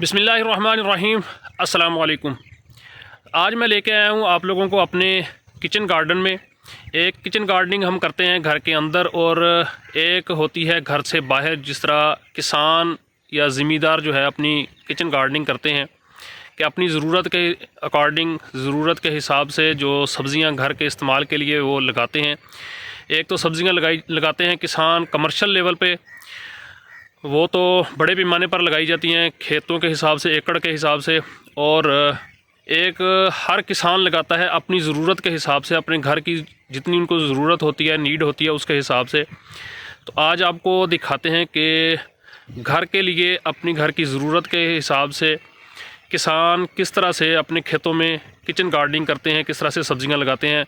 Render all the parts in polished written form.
बिस्मिल्लाहिर्रहमानिर्रहीम। अस्सलाम वालेकुम। आज मैं लेके आया हूँ आप लोगों को अपने किचन गार्डन में। एक किचन गार्डनिंग हम करते हैं घर के अंदर और एक होती है घर से बाहर। जिस तरह किसान या ज़मींदार जो है अपनी किचन गार्डनिंग करते हैं कि अपनी ज़रूरत के अकॉर्डिंग, ज़रूरत के हिसाब से जो सब्ज़ियाँ घर के इस्तेमाल के लिए वो लगाते हैं। एक तो सब्ज़ियाँ लगाते हैं किसान कमर्शियल लेवल पे, वो तो बड़े पैमाने पर लगाई जाती हैं खेतों के हिसाब से, एकड़ के हिसाब से। और एक हर किसान लगाता है अपनी ज़रूरत के हिसाब से, अपने घर की जितनी उनको ज़रूरत होती है, नीड होती है, उसके हिसाब से। तो आज आपको दिखाते हैं कि घर के लिए अपनी घर की ज़रूरत के हिसाब से किसान किस तरह से अपने खेतों में किचन गार्डनिंग करते हैं, किस तरह से सब्ज़ियाँ लगाते हैं।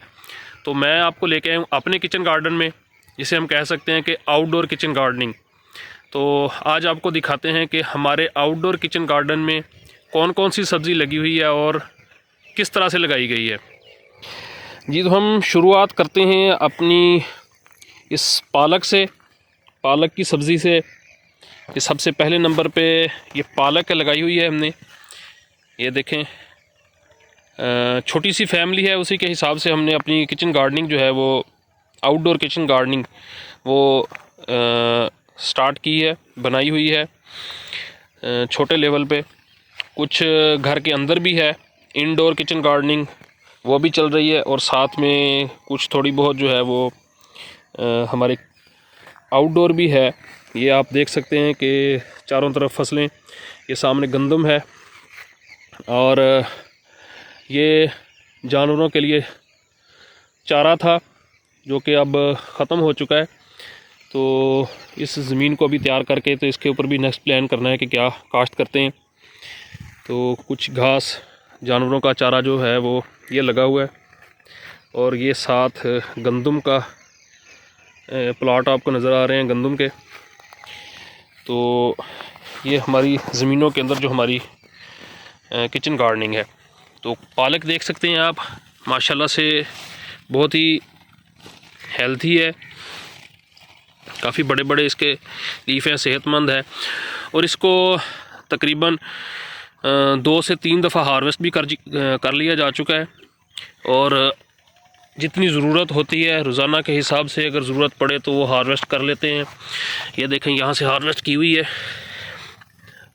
तो मैं आपको लेके आया हूँ अपने किचन गार्डन में, जिसे हम कह सकते हैं कि आउटडोर किचन गार्डनिंग। तो आज आपको दिखाते हैं कि हमारे आउटडोर किचन गार्डन में कौन कौन सी सब्ज़ी लगी हुई है और किस तरह से लगाई गई है जी। तो हम शुरुआत करते हैं अपनी इस पालक से, पालक की सब्ज़ी से। ये सबसे पहले नंबर पे ये पालक लगाई हुई है हमने। ये देखें, छोटी सी फैमिली है, उसी के हिसाब से हमने अपनी किचन गार्डनिंग जो है वो आउटडोर किचन गार्डनिंग वो स्टार्ट की है, बनाई हुई है छोटे लेवल पे। कुछ घर के अंदर भी है इनडोर किचन गार्डनिंग, वो भी चल रही है। और साथ में कुछ थोड़ी बहुत जो है वो हमारे आउटडोर भी है। ये आप देख सकते हैं कि चारों तरफ फसलें, ये सामने गंदम है और ये जानवरों के लिए चारा था जो कि अब ख़त्म हो चुका है। तो इस ज़मीन को अभी तैयार करके तो इसके ऊपर भी नेक्स्ट प्लान करना है कि क्या काश्त करते हैं। तो कुछ घास, जानवरों का चारा जो है वो ये लगा हुआ है। और ये साथ गंदम का प्लाट आपको नज़र आ रहे हैं, गंदम के। तो ये हमारी ज़मीनों के अंदर जो हमारी किचन गार्डनिंग है। तो पालक देख सकते हैं आप, माशाल्लाह से बहुत ही हेल्थी है, काफ़ी बड़े बड़े इसके लीफ हैं, सेहतमंद है। और इसको तकरीबन 2 से 3 दफ़ा हार्वेस्ट भी कर लिया जा चुका है। और जितनी ज़रूरत होती है रोज़ाना के हिसाब से, अगर ज़रूरत पड़े तो वो हार्वेस्ट कर लेते हैं। ये देखें, यहाँ से हार्वेस्ट की हुई है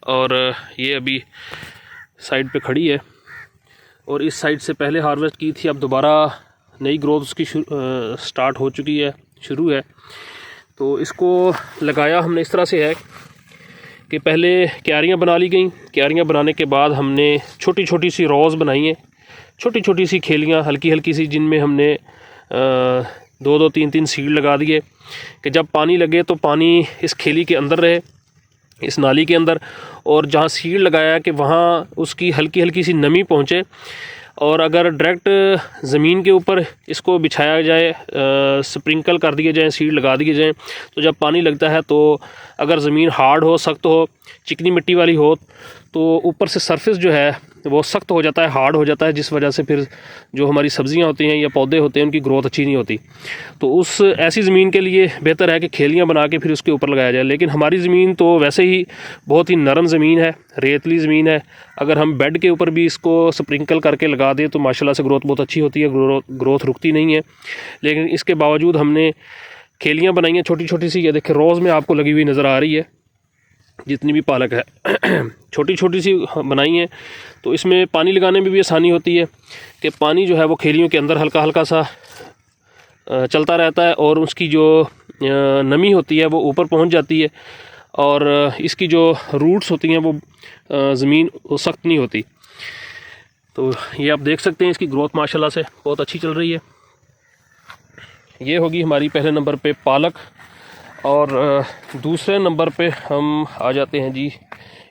और ये अभी साइड पे खड़ी है। और इस साइड से पहले हार्वेस्ट की थी, अब दोबारा नई ग्रोथ उसकी स्टार्ट हो चुकी है, शुरू है। तो इसको लगाया हमने इस तरह से है कि पहले क्यारियाँ बना ली गई। क्यारियाँ बनाने के बाद हमने छोटी छोटी सी रोज़ बनाई हैं, छोटी छोटी सी खेलियाँ हल्की हल्की सी, जिनमें हमने 2-2, 3-3 सीड लगा दिए कि जब पानी लगे तो पानी इस खेली के अंदर रहे, इस नाली के अंदर। और जहाँ सीड लगाया कि वहाँ उसकी हल्की हल्की सी नमी पहुँचे। और अगर डायरेक्ट ज़मीन के ऊपर इसको बिछाया जाए, स्प्रिंकल कर दिए जाएँ, सीड लगा दिए जाएँ, तो जब पानी लगता है तो अगर ज़मीन हार्ड हो, सख्त हो, चिकनी मिट्टी वाली हो, तो ऊपर से सरफेस जो है वो सख्त हो जाता है, हार्ड हो जाता है, जिस वजह से फिर जो हमारी सब्ज़ियां होती हैं या पौधे होते हैं उनकी ग्रोथ अच्छी नहीं होती। तो उस ऐसी ज़मीन के लिए बेहतर है कि खेलियां बना के फिर उसके ऊपर लगाया जाए। लेकिन हमारी ज़मीन तो वैसे ही बहुत ही नरम ज़मीन है, रेतली ज़मीन है। अगर हम बेड के ऊपर भी इसको स्प्रिंकल करके लगा दें तो माशाल्लाह से ग्रोथ बहुत अच्छी होती है, ग्रोथ रुकती नहीं है। लेकिन इसके बावजूद हमने खेलियाँ बनाई हैं छोटी छोटी सी। ये देखिए, रोज़ में आपको लगी हुई नज़र आ रही है, जितनी भी पालक है छोटी छोटी सी बनाई है। तो इसमें पानी लगाने में भी आसानी होती है कि पानी जो है वो खेलियों के अंदर हल्का हल्का सा चलता रहता है और उसकी जो नमी होती है वो ऊपर पहुंच जाती है। और इसकी जो रूट्स होती हैं वो ज़मीन वो सख्त नहीं होती। तो ये आप देख सकते हैं, इसकी ग्रोथ माशाल्लाह से बहुत अच्छी चल रही है। ये होगी हमारी पहले नंबर पे पालक। और दूसरे नंबर पे हम आ जाते हैं जी,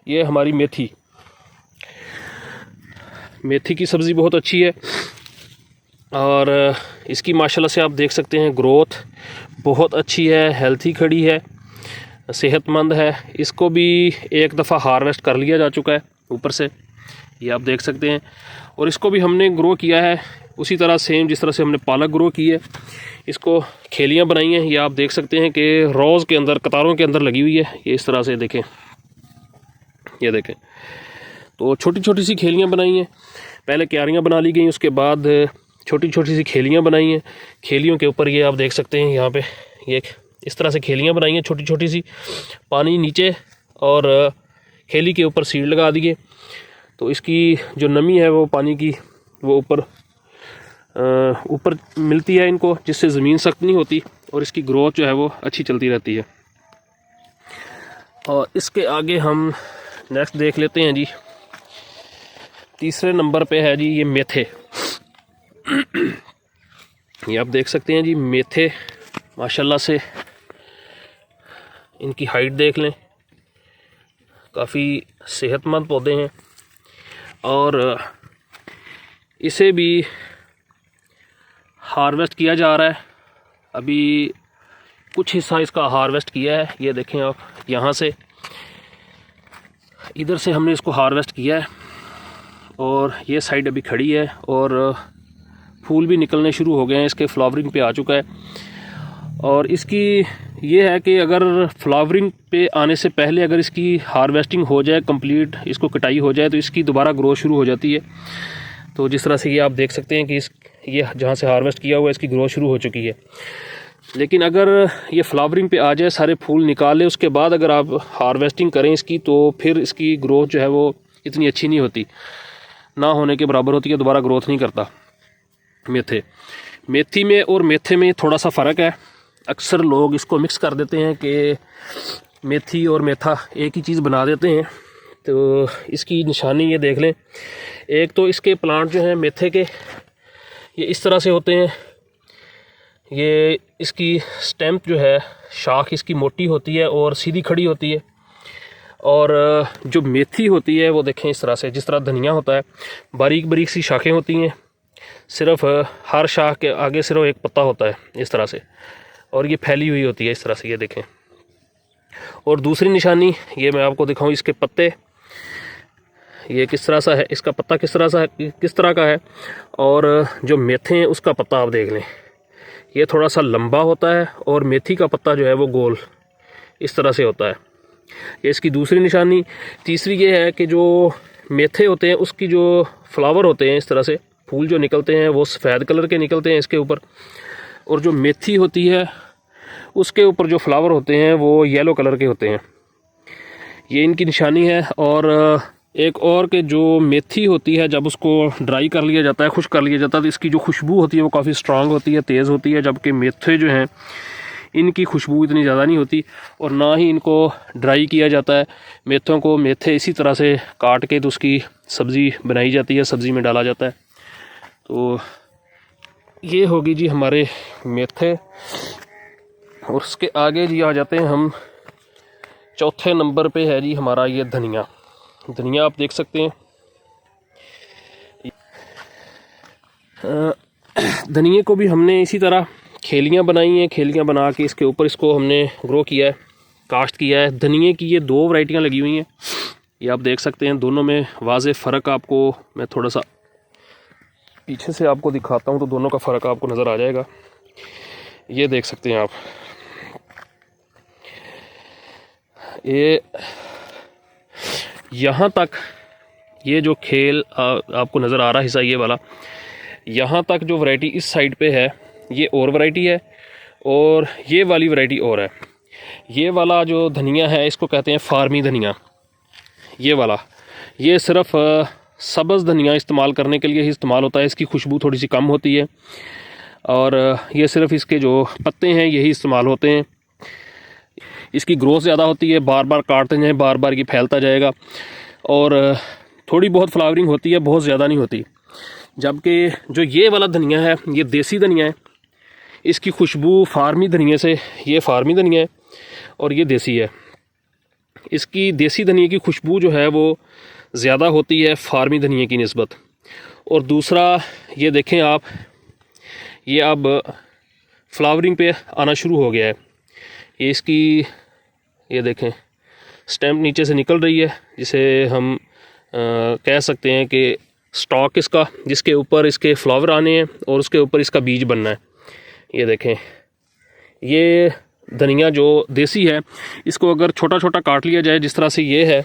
ये हमारी मेथी। मेथी की सब्ज़ी बहुत अच्छी है और इसकी माशाल्लाह से आप देख सकते हैं ग्रोथ बहुत अच्छी है, हेल्थी खड़ी है, सेहतमंद है। इसको भी एक दफ़ा हार्वेस्ट कर लिया जा चुका है ऊपर से, ये आप देख सकते हैं। और इसको भी हमने ग्रो किया है उसी तरह सेम जिस तरह से हमने पालक ग्रो की है। इसको खेलियाँ बनाई हैं, ये आप देख सकते हैं कि रोज़ के अंदर, कतारों के अंदर लगी हुई है। ये इस तरह से देखें, ये देखें, तो छोटी छोटी सी खेलियाँ बनाई हैं, पहले क्यारियाँ बना ली गई, उसके बाद छोटी छोटी सी खेलियाँ बनाई हैं। खेलियों के ऊपर ये आप देख सकते हैं यहाँ पे ये इस तरह से खेलियाँ बनाई हैं छोटी छोटी सी, पानी नीचे और खेली के ऊपर सीड लगा दिए। तो इसकी जो नमी है वो पानी की वो ऊपर मिलती है इनको, जिससे ज़मीन सख्त नहीं होती और इसकी ग्रोथ जो है वो अच्छी चलती रहती है। और इसके आगे हम नेक्स्ट देख लेते हैं जी। तीसरे नंबर पे है जी ये मेथे। ये आप देख सकते हैं जी मेथे, माशाल्लाह से इनकी हाइट देख लें, काफ़ी सेहतमंद पौधे हैं। और इसे भी हार्वेस्ट किया जा रहा है, अभी कुछ हिस्सा इसका हार्वेस्ट किया है। ये देखें आप, यहाँ से इधर से हमने इसको हार्वेस्ट किया है और ये साइड अभी खड़ी है और फूल भी निकलने शुरू हो गए हैं, इसके फ्लावरिंग पे आ चुका है। और इसकी ये है कि अगर फ्लावरिंग पे आने से पहले अगर इसकी हार्वेस्टिंग हो जाए कंप्लीट, इसको कटाई हो जाए, तो इसकी दोबारा ग्रोथ शुरू हो जाती है। तो जिस तरह से ये आप देख सकते हैं कि ये जहाँ से हार्वेस्ट किया हुआ है इसकी ग्रोथ शुरू हो चुकी है। लेकिन अगर ये फ्लावरिंग पे आ जाए, सारे फूल निकाल ले, उसके बाद अगर आप हार्वेस्टिंग करें इसकी, तो फिर इसकी ग्रोथ जो है वो इतनी अच्छी नहीं होती, ना होने के बराबर होती है, दोबारा ग्रोथ नहीं करता। मेथी में और मेथे में थोड़ा सा फ़र्क है। अक्सर लोग इसको मिक्स कर देते हैं कि मेथी और मेथा एक ही चीज़ बना देते हैं। तो इसकी निशानी ये देख लें, एक तो इसके प्लांट जो हैं मेथे के ये इस तरह से होते हैं। ये इसकी स्टेम जो है, शाख इसकी मोटी होती है और सीधी खड़ी होती है। और जो मेथी होती है वो देखें इस तरह से, जिस तरह धनिया होता है, बारीक बारीक सी शाखें होती हैं, सिर्फ हर शाख के आगे सिर्फ एक पत्ता होता है इस तरह से, और ये फैली हुई होती है इस तरह से, ये देखें। और दूसरी निशानी ये मैं आपको दिखाऊं, इसके पत्ते ये किस तरह सा है, इसका पत्ता किस तरह का है। और जो मेथे हैं उसका पत्ता आप देख लें, ये थोड़ा सा लंबा होता है और मेथी का पत्ता जो है वो गोल इस तरह से होता है। ये इसकी दूसरी निशानी। तीसरी ये है कि जो मेथे होते हैं उसकी जो फ्लावर होते हैं इस तरह से, फूल जो निकलते हैं वो सफ़ेद कलर के निकलते हैं इसके ऊपर, और जो मेथी होती है उसके ऊपर जो फ्लावर होते हैं वो येलो कलर के होते हैं। ये इनकी निशानी है। और एक और कि जो मेथी होती है जब उसको ड्राई कर लिया जाता है, खुश्क कर लिया जाता है, तो इसकी जो खुशबू होती है वो काफ़ी स्ट्रांग होती है, तेज़ होती है। जबकि मेथे जो हैं इनकी खुशबू इतनी ज़्यादा नहीं होती और ना ही इनको ड्राई किया जाता है। मेथों को मेथे इसी तरह से काट के तो उसकी सब्ज़ी बनाई जाती है, सब्ज़ी में डाला जाता है। तो ये होगी जी हमारे मेथे। और उसके आगे जी आ जाते हैं हम, चौथे नंबर पे है जी हमारा ये धनिया। धनिया आप देख सकते हैं, धनिए को भी हमने इसी तरह खेलियाँ बनाई हैं, खेलियाँ बना के इसके ऊपर इसको हमने ग्रो किया है, काश्त किया है। धनिए की ये 2 वैरायटियाँ लगी हुई हैं, ये आप देख सकते हैं। दोनों में वाज़े फ़र्क आपको मैं थोड़ा सा पीछे से आपको दिखाता हूँ तो दोनों का फ़र्क आपको नज़र आ जाएगा। ये देख सकते हैं आप, ये यहाँ तक ये जो खेल आपको नज़र आ रहा है हिस्सा ये वाला, यहाँ तक जो वैरायटी इस साइड पे है ये और वैरायटी है, और ये वाली वैरायटी और है। ये वाला जो धनिया है इसको कहते हैं फार्मी धनिया। ये वाला ये सिर्फ़ सब्ज़ धनिया इस्तेमाल करने के लिए ही इस्तेमाल होता है, इसकी खुशबू थोड़ी सी कम होती है और ये सिर्फ़ इसके जो पत्ते हैं यही इस्तेमाल होते हैं। इसकी ग्रोथ ज़्यादा होती है, बार बार काटते जाएँ, बार बार ये फैलता जाएगा, और थोड़ी बहुत फ्लावरिंग होती है, बहुत ज़्यादा नहीं होती। जबकि जो ये वाला धनिया है ये देसी धनिया है, इसकी खुशबू फार्मी धनिया से, ये फार्मी धनिया है और ये देसी है। इसकी देसी धनिया की खुशबू जो है वो ज़्यादा होती है फार्मी धनिया की निस्बत। और दूसरा ये देखें आप, ये अब फ्लावरिंग पे आना शुरू हो गया है। ये इसकी ये देखें स्टेम नीचे से निकल रही है, जिसे हम कह सकते हैं कि स्टॉक इसका, जिसके ऊपर इसके फ्लावर आने हैं और उसके ऊपर इसका बीज बनना है। ये देखें, ये धनिया जो देसी है इसको अगर छोटा छोटा काट लिया जाए जिस तरह से ये है,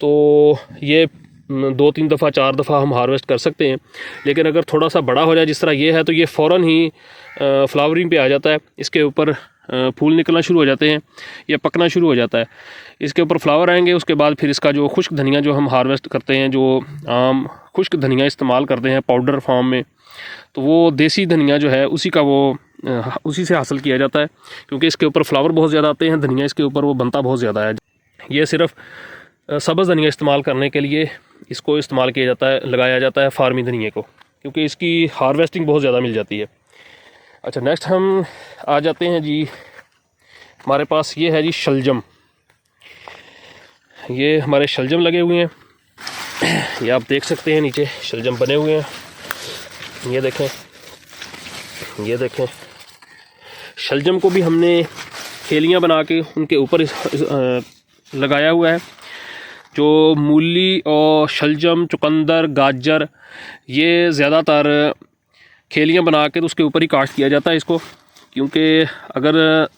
तो ये 2-3 दफ़ा 4 दफ़ा हम हार्वेस्ट कर सकते हैं। लेकिन अगर थोड़ा सा बड़ा हो जाए जिस तरह ये है तो ये फ़ौरन ही फ्लावरिंग पे आ जाता है, इसके ऊपर फूल निकलना शुरू हो जाते हैं या पकना शुरू हो जाता है। इसके ऊपर फ्लावर आएंगे, उसके बाद फिर इसका जो खुश्क धनिया जो हम हार्वेस्ट करते हैं, जो आम खुश्क धनिया इस्तेमाल करते हैं पाउडर फॉर्म में, तो वो देसी धनिया जो है उसी से हासिल किया जाता है, क्योंकि इसके ऊपर फ्लावर बहुत ज़्यादा आते हैं, धनिया इसके ऊपर वो बनता बहुत ज़्यादा है। ये सिर्फ सब्ज़ धनिया इस्तेमाल करने के लिए इसको इस्तेमाल किया जाता है, लगाया जाता है फार्मी धनिया को, क्योंकि इसकी हार्वेस्टिंग बहुत ज़्यादा मिल जाती है। अच्छा, नेक्स्ट हम आ जाते हैं जी, हमारे पास ये है जी शलजम। ये हमारे शलजम लगे हुए हैं, ये आप देख सकते हैं नीचे शलजम बने हुए हैं। ये देखें शलजम को भी हमने खेलियाँ बना के उनके ऊपर लगाया हुआ है। जो मूली और शलजम, चुकंदर, गाजर, ये ज़्यादातर खेलियाँ बना के तो उसके ऊपर ही काश्त किया जाता है इसको, क्योंकि अगर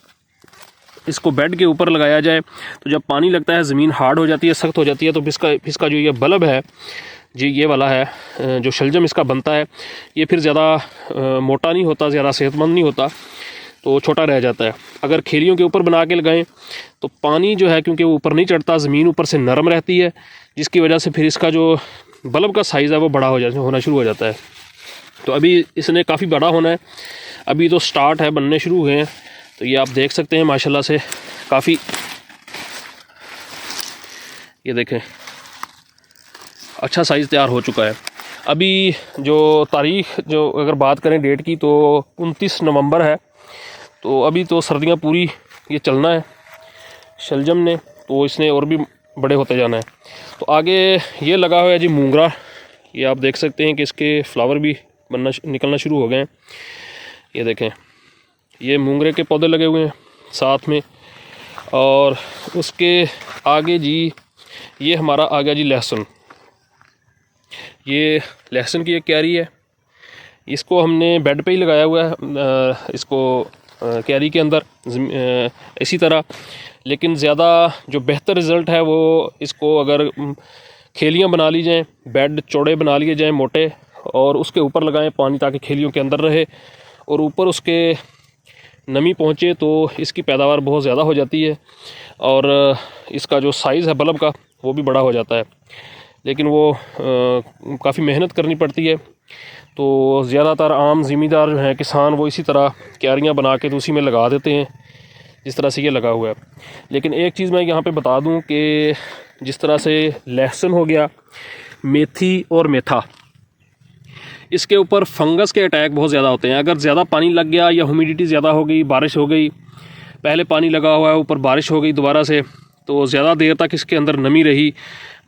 इसको बेड के ऊपर लगाया जाए तो जब पानी लगता है ज़मीन हार्ड हो जाती है, सख्त हो जाती है, तो इसका जो ये बल्ब है जी, ये वाला है जो शलजम इसका बनता है, ये फिर ज़्यादा मोटा नहीं होता, ज़्यादा सेहतमंद नहीं होता, तो छोटा रह जाता है। अगर खेलियों के ऊपर बना के लगाएं तो पानी जो है, क्योंकि वो ऊपर नहीं चढ़ता, ज़मीन ऊपर से नरम रहती है, जिसकी वजह से फिर इसका जो बल्ब का साइज़ है वो बड़ा होना शुरू हो जाता है। तो अभी इसने काफ़ी बड़ा होना है, अभी तो स्टार्ट है, बनने शुरू हुए हैं। तो ये आप देख सकते हैं माशाल्लाह से काफ़ी, ये देखें अच्छा साइज़ तैयार हो चुका है। अभी जो तारीख़ जो अगर बात करें डेट की, तो 29 नवंबर है, तो अभी तो सर्दियां पूरी ये चलना है शलजम ने, तो इसने और भी बड़े होते जाना है। तो आगे ये लगा हुआ है जी मूंगरा, ये आप देख सकते हैं कि इसके फ्लावर भी निकलना शुरू हो गए हैं। ये देखें, ये मूंगरे के पौधे लगे हुए हैं साथ में। और उसके आगे जी ये हमारा आ गया जी लहसुन। ये लहसुन की एक क्यारी है, इसको हमने बेड पे ही लगाया हुआ है, इसको क्यारी के अंदर इसी तरह। लेकिन ज़्यादा जो बेहतर रिज़ल्ट है वो इसको अगर खेलियाँ बना ली जाएँ, बेड चौड़े बना लिए जाएँ मोटे, और उसके ऊपर लगाएं पानी ताकि खेलियों के अंदर रहे और ऊपर उसके नमी पहुँचे, तो इसकी पैदावार बहुत ज़्यादा हो जाती है और इसका जो साइज़ है बल्ब का वो भी बड़ा हो जाता है। लेकिन वो काफ़ी मेहनत करनी पड़ती है। तो ज़्यादातर आम ज़मींदार जो हैं, किसान, वो इसी तरह क्यारियाँ बना के तो उसी में लगा देते हैं, जिस तरह से ये लगा हुआ है। लेकिन एक चीज़ मैं यहाँ पे बता दूँ कि जिस तरह से लहसुन हो गया, मेथी और मेथा, इसके ऊपर फंगस के अटैक बहुत ज़्यादा होते हैं। अगर ज़्यादा पानी लग गया या ह्यूमिडिटी ज़्यादा हो गई, बारिश हो गई, पहले पानी लगा हुआ है, ऊपर बारिश हो गई दोबारा से, तो ज़्यादा देर तक इसके अंदर नमी रही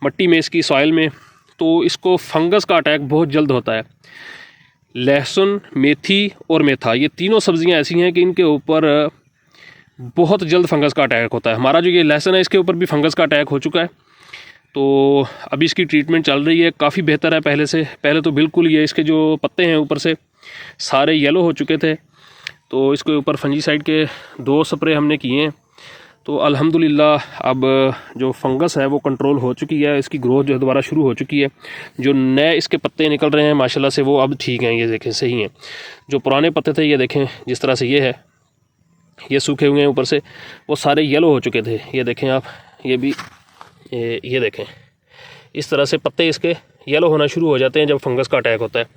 मिट्टी में, इसकी सॉइल में, तो इसको फंगस का अटैक बहुत जल्द होता है। लहसुन, मेथी और मेथा, ये तीनों सब्ज़ियां ऐसी हैं कि इनके ऊपर बहुत जल्द फंगस का अटैक होता है। हमारा जो ये लहसुन है इसके ऊपर भी फंगस का अटैक हो चुका है, तो अभी इसकी ट्रीटमेंट चल रही है, काफ़ी बेहतर है पहले से। पहले तो बिल्कुल ये इसके जो पत्ते हैं ऊपर से सारे येलो हो चुके थे, तो इसके ऊपर फंजीसाइड के 2 स्प्रे हमने किए हैं, तो अल्हम्दुलिल्लाह अब जो फंगस है वो कंट्रोल हो चुकी है, इसकी ग्रोथ जो है दोबारा शुरू हो चुकी है। जो नए इसके पत्ते निकल रहे हैं माशाल्लाह से वो अब ठीक हैं, ये देखें सही हैं। जो पुराने पत्ते थे ये देखें जिस तरह से ये है, ये सूखे हुए हैं ऊपर से, वो सारे येलो हो चुके थे। ये देखें आप, ये भी ये देखें इस तरह से पत्ते इसके येलो होना शुरू हो जाते हैं जब फंगस का अटैक होता है,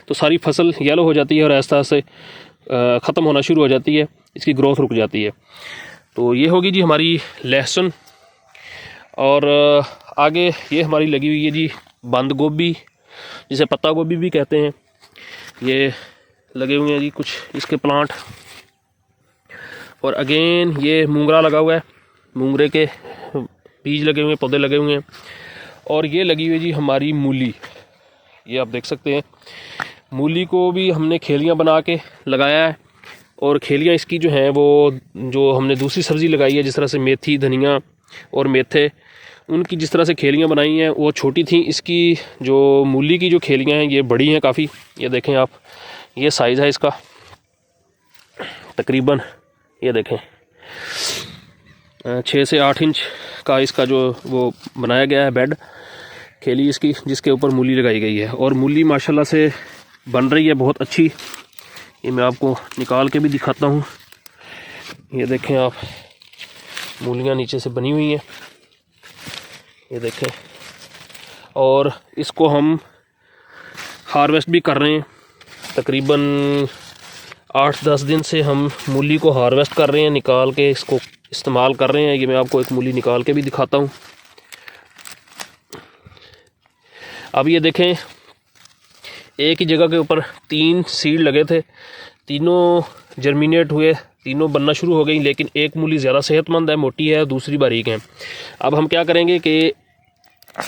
तो सारी फसल येलो हो जाती है और ऐसा से ख़त्म होना शुरू हो जाती है, इसकी ग्रोथ रुक जाती है। तो ये होगी जी हमारी लहसुन। और आगे ये हमारी लगी हुई है जी बंद गोभी, जिसे पत्ता गोभी भी कहते हैं। ये लगे हुए हैं जी कुछ इसके प्लांट, और अगेन ये मूंगरा लगा हुआ है, मूंगरे के बीज लगे हुए हैं, पौधे लगे हुए हैं। और ये लगी हुई है जी हमारी मूली, ये आप देख सकते हैं। मूली को भी हमने खेलियाँ बना के लगाया है, और खेलियाँ इसकी जो हैं वो जो हमने दूसरी सब्ज़ी लगाई है, जिस तरह से मेथी, धनिया और मेथे, उनकी जिस तरह से खेलियाँ बनाई हैं वो छोटी थी। इसकी जो मूली की जो खेलियाँ हैं ये बड़ी हैं काफ़ी, ये देखें आप, ये साइज़ है इसका तकरीबन, ये देखें 6 से 8 इंच का इसका जो वो बनाया गया है बेड। खेली इसकी, जिसके ऊपर मूली लगाई गई है। और मूली माशाल्लाह से बन रही है बहुत अच्छी। ये मैं आपको निकाल के भी दिखाता हूँ। ये देखें आप, मूलियाँ नीचे से बनी हुई हैं, ये देखें। और इसको हम हार्वेस्ट भी कर रहे हैं। तकरीबन 8-10 दिन से हम मूली को हार्वेस्ट कर रहे हैं, निकाल के इसको इस्तेमाल कर रहे हैं। ये मैं आपको एक मूली निकाल के भी दिखाता हूँ। अब ये देखें, एक ही जगह के ऊपर 3 सीड लगे थे, तीनों जर्मिनेट हुए, तीनों बनना शुरू हो गई। लेकिन एक मूली ज़्यादा सेहतमंद है, मोटी है, दूसरी बारीक है। अब हम क्या करेंगे कि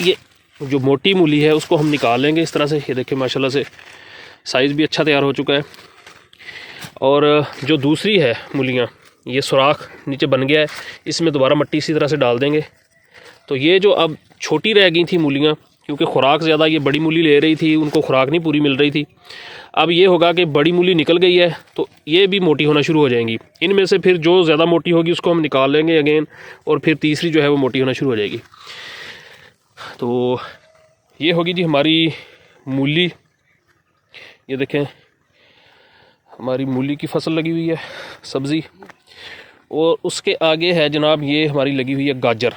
ये जो मोटी मूली है उसको हम निकाल लेंगे इस तरह से। ये देखें माशाल्लाह से साइज़ भी अच्छा तैयार हो चुका है। और जो दूसरी है मूलियाँ, ये सुराख नीचे बन गया है, इसमें दोबारा मट्टी इसी तरह से डाल देंगे। तो ये जो अब छोटी रह गई थी मूलियाँ, क्योंकि खुराक ज़्यादा ये बड़ी मूली ले रही थी, उनको खुराक नहीं पूरी मिल रही थी। अब ये होगा कि बड़ी मूली निकल गई है तो ये भी मोटी होना शुरू हो जाएंगी। इनमें से फिर जो ज़्यादा मोटी होगी उसको हम निकाल लेंगे अगेन, और फिर तीसरी जो है वो मोटी होना शुरू हो जाएगी। तो ये होगी जी हमारी मूली। ये देखें हमारी मूली की फसल लगी हुई है, सब्ज़ी। और उसके आगे है जनाब, ये हमारी लगी हुई है गाजर।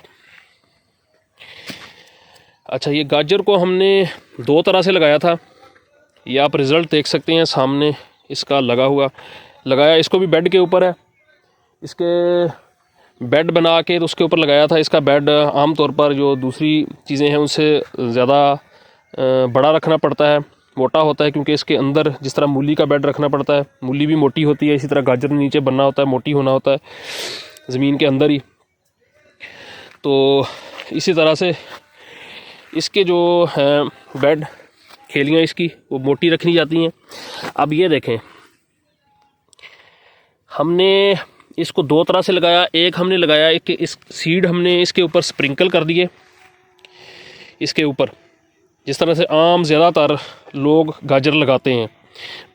अच्छा, ये गाजर को हमने 2 तरह से लगाया था। ये आप रिज़ल्ट देख सकते हैं सामने इसका लगाया। इसको भी बेड के ऊपर है, इसके बेड बना के तो उसके ऊपर लगाया था। इसका बेड आम तौर पर जो दूसरी चीज़ें हैं उनसे ज़्यादा बड़ा रखना पड़ता है, मोटा होता है, क्योंकि इसके अंदर जिस तरह मूली का बेड रखना पड़ता है, मूली भी मोटी होती है, इसी तरह गाजर नीचे बनना होता है, मोटी होना होता है ज़मीन के अंदर ही। तो इसी तरह से इसके जो हैं बेड, खेलियाँ इसकी वो मोटी रखनी जाती हैं। अब ये देखें, हमने इसको 2 तरह से लगाया। एक हमने लगाया, एक इस सीड हमने इसके ऊपर स्प्रिंकल कर दिए, इसके ऊपर जिस तरह से आम ज़्यादातर लोग गाजर लगाते हैं,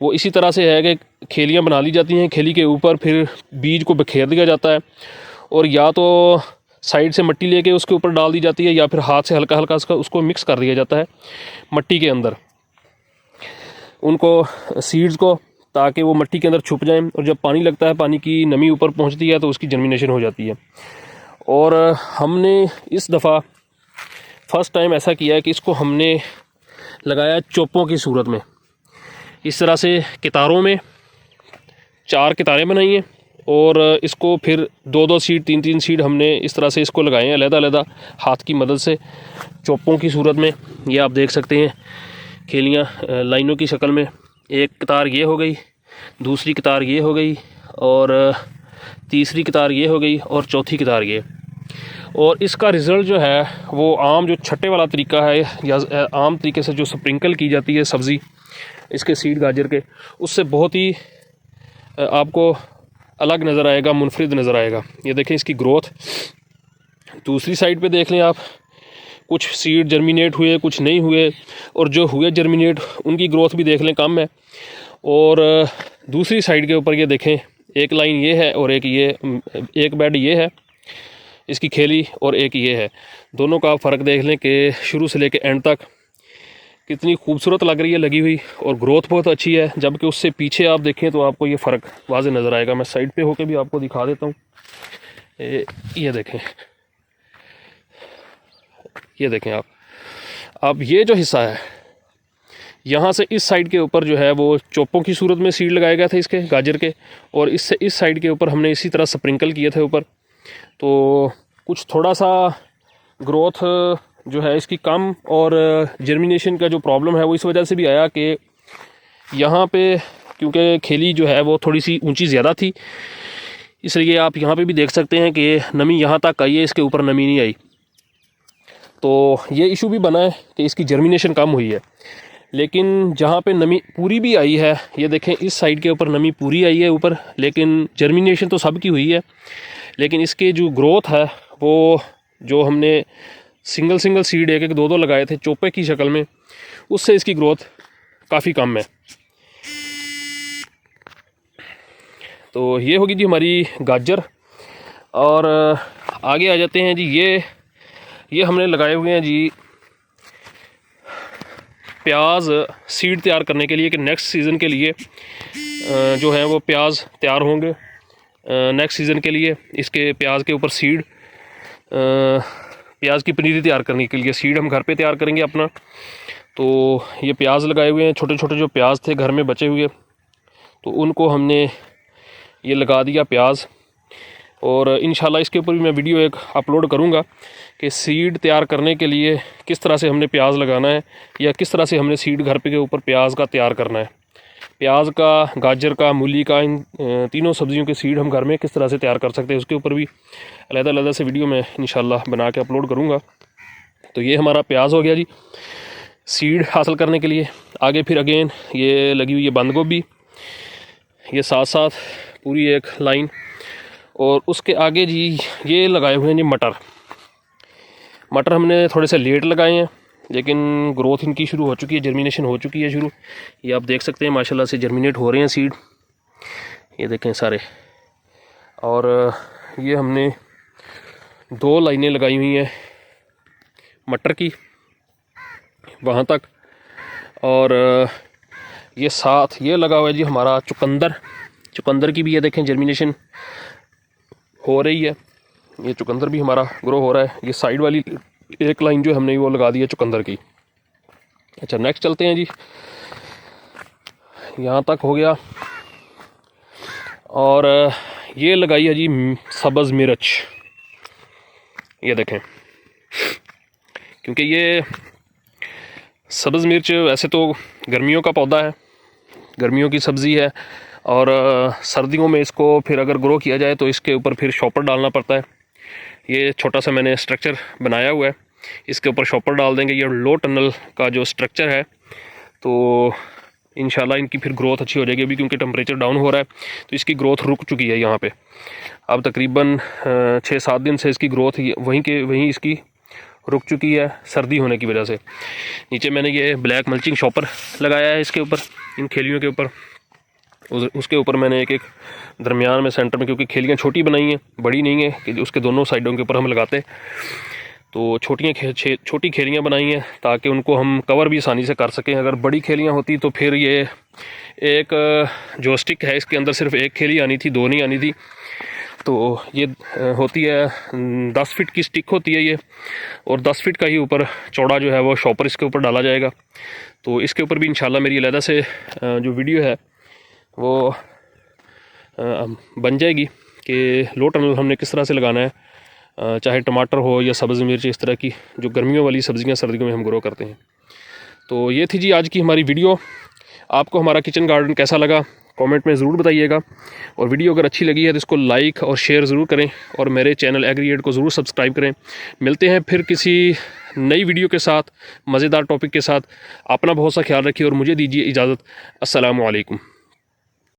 वो इसी तरह से है कि खेलियाँ बना ली जाती हैं, खेली के ऊपर फिर बीज को बिखेर दिया जाता है, और या तो साइड से मिट्टी लेके उसके ऊपर डाल दी जाती है, या फिर हाथ से हल्का हल्का उसको मिक्स कर दिया जाता है मिट्टी के अंदर, उनको सीड्स को, ताकि वो मिट्टी के अंदर छुप जाएं। और जब पानी लगता है, पानी की नमी ऊपर पहुंचती है तो उसकी जर्मिनेशन हो जाती है। और हमने इस दफ़ा फ़र्स्ट टाइम ऐसा किया है कि इसको हमने लगाया चोपों की सूरत में। इस तरह से कितारों में 4 कितारें बनाई हैं, और इसको फिर 2-2 सीड 3-3 सीड हमने इस तरह से इसको लगाए हैं अलग-अलग हाथ की मदद से, चोपों की सूरत में। ये आप देख सकते हैं खेलियाँ लाइनों की शक्ल में। एक कतार ये हो गई, दूसरी कतार ये हो गई, और तीसरी कतार ये हो गई, और चौथी कतार ये। और इसका रिज़ल्ट जो है वो आम जो छट्टे वाला तरीका है, या आम तरीके से जो स्प्रिंकल की जाती है सब्ज़ी इसके सीड गाजर के, उससे बहुत ही आपको अलग नज़र आएगा, मुनफरिद नज़र आएगा। ये देखें इसकी ग्रोथ। दूसरी साइड पे देख लें आप, कुछ सीड जर्मिनेट हुए, कुछ नहीं हुए, और जो हुए जर्मिनेट उनकी ग्रोथ भी देख लें कम है। और दूसरी साइड के ऊपर ये देखें, एक लाइन ये है और एक बेड ये है इसकी खेली, और एक ये है। दोनों का फ़र्क देख लें कि शुरू से लेकर एंड तक कितनी खूबसूरत लग रही है लगी हुई, और ग्रोथ बहुत अच्छी है। जबकि उससे पीछे आप देखें तो आपको ये फ़र्क वाज़े नज़र आएगा। मैं साइड पे होके भी आपको दिखा देता हूँ। ये देखें, ये देखें आप। अब ये जो हिस्सा है, यहाँ से इस साइड के ऊपर जो है वो चोपों की सूरत में सीड लगाए गए थे इसके गाजर के, और इससे इस साइड के ऊपर हमने इसी तरह स्प्रिंकल किए थे ऊपर। तो कुछ थोड़ा सा ग्रोथ जो है इसकी कम, और जर्मिनेशन का जो प्रॉब्लम है वो इस वजह से भी आया कि यहाँ पे क्योंकि खेली जो है वो थोड़ी सी ऊंची ज़्यादा थी, इसलिए आप यहाँ पे भी देख सकते हैं कि नमी यहाँ तक आई है, इसके ऊपर नमी नहीं आई। तो ये इशू भी बना है कि इसकी जर्मिनेशन कम हुई है। लेकिन जहाँ पे नमी पूरी भी आई है, ये देखें इस साइड के ऊपर नमी पूरी आई है ऊपर, लेकिन जर्मिनेशन तो सब की हुई है। लेकिन इसके जो ग्रोथ है वो जो हमने सिंगल सीड 1-1 2-2 लगाए थे चोपे की शक्ल में, उससे इसकी ग्रोथ काफ़ी कम है। तो ये होगी जी हमारी गाजर। और आगे आ जाते हैं जी, ये हमने लगाए हुए हैं जी प्याज सीड तैयार करने के लिए कि नेक्स्ट सीज़न के लिए जो है वो प्याज तैयार होंगे। नेक्स्ट सीज़न के लिए इसके प्याज के ऊपर सीड, प्याज की पनीरी तैयार करने के लिए सीड हम घर पे तैयार करेंगे अपना। तो ये प्याज लगाए हुए हैं, छोटे छोटे जो प्याज थे घर में बचे हुए, तो उनको हमने ये लगा दिया प्याज। और इंशाल्लाह इसके ऊपर भी मैं वीडियो एक अपलोड करूँगा कि सीड तैयार करने के लिए किस तरह से हमने प्याज लगाना है, या किस तरह से हमने सीड घर पे के ऊपर प्याज का तैयार करना है। प्याज का, गाजर का, मूली का, इन तीनों सब्ज़ियों के सीड हम घर में किस तरह से तैयार कर सकते हैं, उसके ऊपर भी अलग-अलग से वीडियो मैं इंशाल्लाह बना के अपलोड करूँगा। तो ये हमारा प्याज हो गया जी सीड हासिल करने के लिए। आगे फिर अगेन ये लगी हुई है बंद गोभी, ये साथ साथ पूरी एक लाइन। और उसके आगे जी ये लगाए हुए हैं जी मटर। मटर हमने थोड़े से लेट लगाए हैं, लेकिन ग्रोथ इनकी शुरू हो चुकी है, जर्मिनेशन हो चुकी है शुरू। ये आप देख सकते हैं माशाल्लाह से जर्मिनेट हो रहे हैं सीड, ये देखें सारे। और ये हमने 2 लाइनें लगाई हुई हैं मटर की वहाँ तक। और ये साथ ये लगा हुआ है जी हमारा चुकंदर। चुकंदर की भी ये देखें जर्मिनेशन हो रही है, ये चुकंदर भी हमारा ग्रो हो रहा है। ये साइड वाली एक लाइन जो हमने वो लगा दी है चुकंदर की। अच्छा नेक्स्ट चलते हैं जी, यहाँ तक हो गया। और ये लगाई है जी सब्ज़ मिर्च, ये देखें, क्योंकि ये सब्ज़ मिर्च वैसे तो गर्मियों का पौधा है, गर्मियों की सब्ज़ी है। और सर्दियों में इसको फिर अगर ग्रो किया जाए तो इसके ऊपर फिर शॉपर डालना पड़ता है। ये छोटा सा मैंने स्ट्रक्चर बनाया हुआ है, इसके ऊपर शॉपर डाल देंगे। ये लो टनल का जो स्ट्रक्चर है, तो इंशाल्लाह इनकी फिर ग्रोथ अच्छी हो जाएगी। अभी क्योंकि टेम्परेचर डाउन हो रहा है तो इसकी ग्रोथ रुक चुकी है यहाँ पे। अब तकरीबन 6-7 दिन से इसकी ग्रोथ वहीं इसकी रुक चुकी है सर्दी होने की वजह से। नीचे मैंने ये ब्लैक मल्चिंग शॉपर लगाया है इसके ऊपर, इन खेलियों के ऊपर। उसके ऊपर मैंने एक दरमियान में सेंटर में, क्योंकि खेलियाँ छोटी बनाई हैं, बड़ी नहीं है कि उसके दोनों साइडों के ऊपर हम लगाते हैं, तो छोटी खेलियाँ बनाई हैं ताकि उनको हम कवर भी आसानी से कर सकें। अगर बड़ी खेलियाँ होती तो फिर ये एक जो स्टिक है इसके अंदर सिर्फ एक खेली आनी थी, 2 नहीं आनी थी। तो ये होती है 10 फीट की स्टिक होती है ये, और 10 फीट का ही ऊपर चौड़ा जो है वो शॉपर इसके ऊपर डाला जाएगा। तो इसके ऊपर भी इंशाल्लाह मेरी अलहदा से जो वीडियो है वो बन जाएगी कि लो टनल हमने किस तरह से लगाना है, चाहे टमाटर हो या सब्ज़ मिर्च, इस तरह की जो गर्मियों वाली सब्ज़ियां सर्दियों में हम ग्रो करते हैं। तो ये थी जी आज की हमारी वीडियो। आपको हमारा किचन गार्डन कैसा लगा कमेंट में ज़रूर बताइएगा, और वीडियो अगर अच्छी लगी है तो इसको लाइक और शेयर ज़रूर करें, और मेरे चैनल एग्रीएड को ज़रूर सब्सक्राइब करें। मिलते हैं फिर किसी नई वीडियो के साथ, मज़ेदार टॉपिक के साथ। अपना बहुत सा ख्याल रखिए और मुझे दीजिए इजाज़त। अस्सलामु अलैकुम।